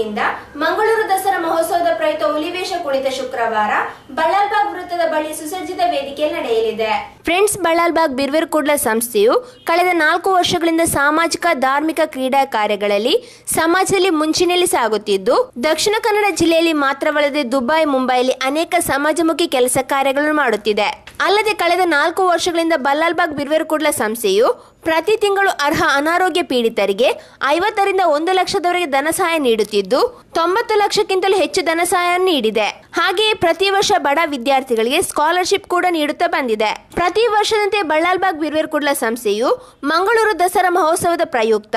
ವತಿಯಿಂದ ಮಂಗಳೂರು ದಸರಾ ಮಹೋತ್ಸವದ ಪ್ರಯುಕ್ತ ಹುಲಿವೇಷ ಕುಣಿತ ಶುಕ್ರವಾರ ಬಳ್ಳಾಲ್ಬಾಗ್ ವೃತ್ತದ ಬಳಿ ಸುಸಜ್ಜಿತ ವೇದಿಕೆ ನಡೆಯಲಿದೆ. ಫ್ರೆಂಡ್ಸ್ ಬಳ್ಳಾಲ್ಬಾಗ್ ಬಿರ್ವೇರ್ ಕೂಡ್ಲ ಸಂಸ್ಥೆಯು ಕಳೆದ 4 ವರ್ಷಗಳಿಂದ ಸಾಮಾಜಿಕ ಧಾರ್ಮಿಕ ಕ್ರೀಡಾ ಕಾರ್ಯಗಳಲ್ಲಿ ಸಮಾಜದಲ್ಲಿ ಮುಂಚೂಣಿಯಲ್ಲಿ ಸಾಗುತ್ತಿದ್ದು, ದಕ್ಷಿಣ ಕನ್ನಡ ಜಿಲ್ಲೆಯಲ್ಲಿ ಮಾತ್ರವಲ್ಲದೆ ದುಬೈ, ಮುಂಬೈಲಿ ಅನೇಕ ಸಮಾಜಮುಖಿ ಕೆಲಸ ಕಾರ್ಯಗಳನ್ನು ಮಾಡುತ್ತಿದೆ. ಅಲ್ಲದೆ ಕಳೆದ 4 ವರ್ಷಗಳಿಂದ ಬಳ್ಳಾಲ್ಬಾಗ್ ಬಿರ್ವೇರ್ ಕೂಡ್ಲ ಸಂಸ್ಥೆಯು ಪ್ರತಿ ತಿಂಗಳು ಅರ್ಹ ಅನಾರೋಗ್ಯ ಪೀಡಿತರಿಗೆ 50 ರಿಂದ 1 ಲಕ್ಷದವರೆಗೆ ಧನ ಸಹಾಯ ನೀಡುತ್ತಿದ್ದು 90 ಲಕ್ಷಕ್ಕಿಂತಲೂ ಹೆಚ್ಚು ಧನ ಸಹಾಯ ನೀಡಿದೆ. ಹಾಗೆಯೇ ಪ್ರತಿ ವರ್ಷ ಬಡ ವಿದ್ಯಾರ್ಥಿಗಳಿಗೆ ಸ್ಕಾಲರ್ಶಿಪ್ ಕೂಡ ನೀಡುತ್ತಾ ಬಂದಿದೆ. ಪ್ರತಿ ವರ್ಷದಂತೆ ಬಳ್ಳಾಲ್ಬಾಗ್ ಬಿರ್ವೇರ್ ಕೂಡ್ಲ ಸಂಸ್ಥೆಯು ಮಂಗಳೂರು ದಸರಾ ಮಹೋತ್ಸವದ ಪ್ರಯುಕ್ತ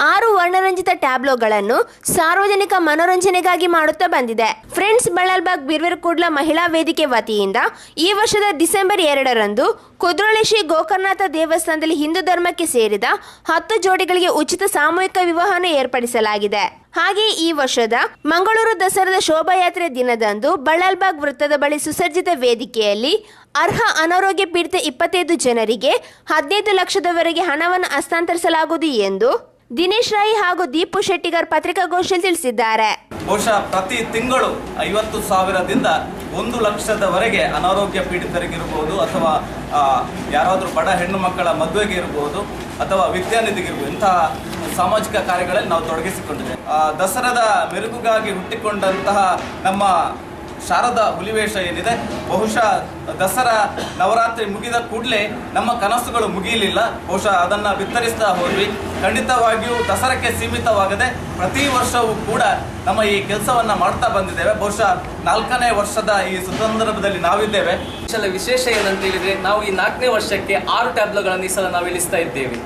6 ವರ್ಣರಂಜಿತ ಟ್ಯಾಬ್ಲೋಗಳನ್ನು ಸಾರ್ವಜನಿಕ ಮನೋರಂಜನೆಗಾಗಿ ಮಾಡುತ್ತಾ ಬಂದಿದೆ. ಫ್ರೆಂಡ್ಸ್ ಬಳ್ಳಾಲ್ಬಾಗ್ ಬಿರ್ವೇರ್ ಕೂಡ್ಲ ಮಹಿಳಾ ವೇದಿಕೆ ವತಿಯಿಂದ ಈ ವರ್ಷದ ಡಿಸೆಂಬರ್ 2ರಂದು ಕುದ್ರೋಳಿ ಶ್ರೀ ಗೋಕರ್ಣನಾಥ ದೇವಸ್ಥಾನದಲ್ಲಿ ಹಿಂದೂ ಧರ್ಮಕ್ಕೆ ಸೇರಿದ 10 ಜೋಡಿಗಳಿಗೆ ಉಚಿತ ಸಾಮೂಹಿಕ ವಿವಾಹವನ್ನು ಏರ್ಪಡಿಸಲಾಗಿದೆ. ಹಾಗೆಯೇ ಈ ವರ್ಷದ ಮಂಗಳೂರು ದಸರಾದ ಶೋಭಾಯಾತ್ರೆ ದಿನದಂದು ಬಳ್ಳಾಲ್ಬಾಗ್ ವೃತ್ತದ ಬಳಿ ಸುಸಜ್ಜಿತ ವೇದಿಕೆಯಲ್ಲಿ ಅರ್ಹ ಅನಾರೋಗ್ಯ ಪೀಡಿತ 25 ಜನರಿಗೆ 15 ಲಕ್ಷದವರೆಗೆ ಹಣವನ್ನು ಹಸ್ತಾಂತರಿಸಲಾಗುವುದು ಎಂದು ದಿನೇಶ್ ರಾಯ್ ಹಾಗೂ ದೀಪು ಶೆಟ್ಟಿಗರ್ ಪತ್ರಿಕಾಗೋಷ್ಠಿಯಲ್ಲಿ ತಿಳಿಸಿದ್ದಾರೆ. ಬಹುಶಃ ಪ್ರತಿ ತಿಂಗಳು 50,000ದಿಂದ 1 ಲಕ್ಷದವರೆಗೆ ಅನಾರೋಗ್ಯ ಪೀಡಿತರಿಗಿರ್ಬೋದು, ಅಥವಾ ಯಾರಾದರೂ ಬಡ ಹೆಣ್ಣು ಮಕ್ಕಳ ಮದುವೆಗೆ ಇರಬಹುದು, ಅಥವಾ ವಿದ್ಯಾನಿಧಿಗಿರ್ಬೋದು, ಇಂತಹ ಸಾಮಾಜಿಕ ಕಾರ್ಯಗಳಲ್ಲಿ ನಾವು ತೊಡಗಿಸಿಕೊಂಡಿದ್ದೇವೆ. ದಸರಾದ ಮೆರುಗುಗಾಗಿ ಹುಟ್ಟಿಕೊಂಡಂತಹ ನಮ್ಮ ಶಾರದಾ ಹುಲಿವೇಷ ಏನಿದೆ, ಬಹುಶಃ ದಸರಾ ನವರಾತ್ರಿ ಮುಗಿದ ಕೂಡಲೇ ನಮ್ಮ ಕನಸುಗಳು ಮುಗಿಯಲಿಲ್ಲ. ಬಹುಶಃ ಅದನ್ನು ವಿಸ್ತರಿಸ್ತಾ ಹೋದ್ವಿ. ಖಂಡಿತವಾಗಿಯೂ ದಸರಾಕ್ಕೆ ಸೀಮಿತವಾಗದೆ ಪ್ರತಿ ವರ್ಷವೂ ಕೂಡ ನಮ್ಮ ಈ ಕೆಲಸವನ್ನು ಮಾಡ್ತಾ ಬಂದಿದ್ದೇವೆ. ಬಹುಶಃ 4ನೇ ವರ್ಷದ ಈ ಸಂದರ್ಭದಲ್ಲಿ ನಾವಿದ್ದೇವೆ. ವಿಶೇಷ ಏನಂತ ಹೇಳಿದ್ರೆ, ನಾವು ಈ 4ನೇ ವರ್ಷಕ್ಕೆ 6 ಟ್ಯಾಬ್ಲೋಗಳನ್ನು ಈ ಸಲ ನಾವು ಇಳಿಸ್ತಾ ಇದ್ದೇವೆ.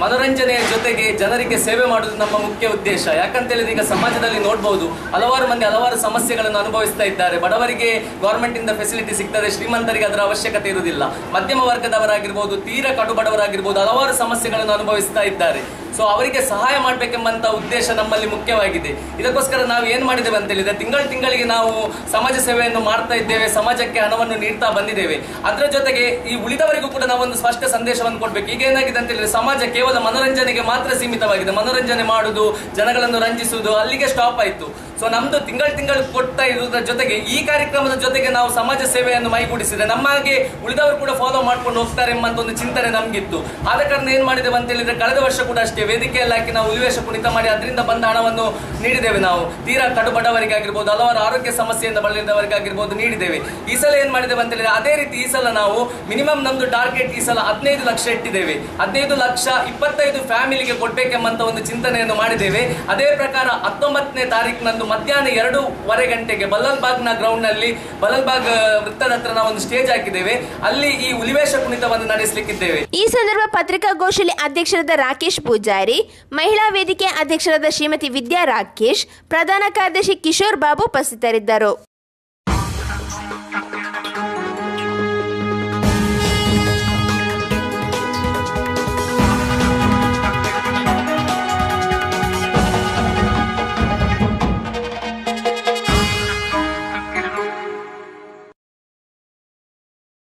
ಮನೋರಂಜನೆಯ ಜೊತೆಗೆ ಜನರಿಗೆ ಸೇವೆ ಮಾಡುವುದು ನಮ್ಮ ಮುಖ್ಯ ಉದ್ದೇಶ. ಯಾಕಂತ ಹೇಳಿದ್ರೆ ಈಗ ಸಮಾಜದಲ್ಲಿ ನೋಡ್ಬೋದು, ಹಲವಾರು ಮಂದಿ ಹಲವಾರು ಸಮಸ್ಯೆಗಳನ್ನು ಅನುಭವಿಸ್ತಾ ಇದ್ದಾರೆ. ಬಡವರಿಗೆ ಗೌರ್ಮೆಂಟ್ ಇಂದ ಫೆಸಿಲಿಟಿ ಸಿಗ್ತದೆ, ಶ್ರೀಮಂತರಿಗೆ ಅದರ ಅವಶ್ಯಕತೆ ಇರುವುದಿಲ್ಲ. ಮಧ್ಯಮ ವರ್ಗದವರಾಗಿರ್ಬೋದು, ತೀರಾ ಕಡು ಬಡವರಾಗಿರ್ಬೋದು, ಹಲವಾರು ಸಮಸ್ಯೆಗಳನ್ನು ಅನುಭವಿಸ್ತಾ ಇದ್ದಾರೆ. ಸೊ ಅವರಿಗೆ ಸಹಾಯ ಮಾಡಬೇಕೆಂಬಂತ ಉದ್ದೇಶ ನಮ್ಮಲ್ಲಿ ಮುಖ್ಯವಾಗಿದೆ. ಇದಕ್ಕೋಸ್ಕರ ನಾವು ಏನು ಮಾಡಿದ್ದೇವೆ ಅಂತ ಹೇಳಿದ್ರೆ, ತಿಂಗಳಿಗೆ ನಾವು ಸಮಾಜ ಸೇವೆಯನ್ನು ಮಾಡ್ತಾ ಇದ್ದೇವೆ, ಸಮಾಜಕ್ಕೆ ಹಣವನ್ನು ನೀಡ್ತಾ ಬಂದಿದ್ದೇವೆ. ಅದರ ಜೊತೆಗೆ ಈ ಉಳಿದವರಿಗೂ ಕೂಡ ನಾವೊಂದು ಸ್ಪಷ್ಟ ಸಂದೇಶವನ್ನು ಕೊಡಬೇಕು. ಈಗ ಏನಾಗಿದೆ ಅಂತ ಹೇಳಿದ್ರೆ, ಸಮಾಜ ಕೇವಲ ಮನೋರಂಜನೆಗೆ ಮಾತ್ರ ಸೀಮಿತವಾಗಿದೆ. ಮನೋರಂಜನೆ ಮಾಡುವುದು, ಜನಗಳನ್ನು ರಂಜಿಸುವುದು ಅಲ್ಲಿಗೆ ಸ್ಟಾಪ್ ಆಯಿತು. ಸೊ ನಮ್ದು ತಿಂಗಳು ಕೊಡ್ತಾ ಇರುವುದರ ಜೊತೆಗೆ ಈ ಕಾರ್ಯಕ್ರಮದ ಜೊತೆಗೆ ನಾವು ಸಮಾಜ ಸೇವೆಯನ್ನು ಮೈಗೂಡಿಸಿದ್ರೆ ನಮಗೆ ಉಳಿದವರು ಕೂಡ ಫಾಲೋ ಮಾಡ್ಕೊಂಡು ಹೋಗ್ತಾರೆ ಎಂಬಂತ ಒಂದು ಚಿಂತನೆ ನಮಗಿತ್ತು. ಆದ ಕಾರಣ ಏನ್ ಮಾಡಿದ್ದೇವೆ ಅಂತ ಹೇಳಿದ್ರೆ, ಕಳೆದ ವರ್ಷ ಕೂಡ ಅಷ್ಟೇ ವೇದಿಕೆಯಲ್ಲಿ ಹಾಕಿ ನಾವು ಹುಲಿವೇಷ ಕುಣಿತ ಮಾಡಿ ಅದರಿಂದ ಬಂದ ಹಣವನ್ನು ನೀಡಿದ್ದೇವೆ. ನಾವು ತೀರಾ ಕಡು ಬಡವರಿಗಾಗಿರ್ಬೋದು, ಹಲವಾರು ಆರೋಗ್ಯ ಸಮಸ್ಯೆಯಿಂದ ಬಳಲಿದವರಿಗಾಗಿರ್ಬೋದು ನೀಡಿದ್ದೇವೆ. ಈ ಸಲ ಏನ್ ಮಾಡಿದ್ದೇವೆ ಅಂತ ಹೇಳಿದ್ರೆ, ಅದೇ ರೀತಿ ಈ ಸಲ ನಾವು ಮಿನಿಮಮ್ ನಮ್ದು ಟಾರ್ಗೆಟ್ ಈ ಸಲ 15 ಲಕ್ಷ ಇಟ್ಟಿದ್ದೇವೆ. 15 ಲಕ್ಷ 25 ಫ್ಯಾಮಿಲಿಗೆ ಕೊಡ್ಬೇಕೆಂಬಂತ ಒಂದು ಚಿಂತನೆಯನ್ನು ಮಾಡಿದ್ದೇವೆ. ಅದೇ ಪ್ರಕಾರ 19ನೇ ತಾರೀಕಿನಂದು ಮಧ್ಯಾಹ್ನ 2:15 ಗಂಟೆಗೆ ಬಳ್ಳಾಲ್ಬಾಗ್ನ ಗ್ರೌಂಡ್ ನಲ್ಲಿ, ಬಳ್ಳಾಲ್ಬಾಗ್ ವೃತ್ತದ ಹತ್ರ ನಾವು ಒಂದು ಸ್ಟೇಜ್ ಹಾಕಿದ್ದೇವೆ. ಅಲ್ಲಿ ಈ ಹುಲಿವೇಷ ಕುಣಿತವನ್ನು ನಡೆಸಲಿಕ್ಕಿದ್ದೇವೆ. ಈ ಸಂದರ್ಭ ಪತ್ರಿಕಾಗೋಷ್ಠಿಯಲ್ಲಿ ಅಧ್ಯಕ್ಷರಾದ ರಾಕೇಶ್ ಪೂಜಾರಿ, ಮಹಿಳಾ ವೇದಿಕೆ ಅಧ್ಯಕ್ಷರಾದ ಶ್ರೀಮತಿ ವಿದ್ಯಾ ರಾಕೇಶ್, ಪ್ರಧಾನ ಕಾರ್ಯದರ್ಶಿ ಕಿಶೋರ್ ಬಾಬು ಉಪಸ್ಥಿತರಿದ್ದರು.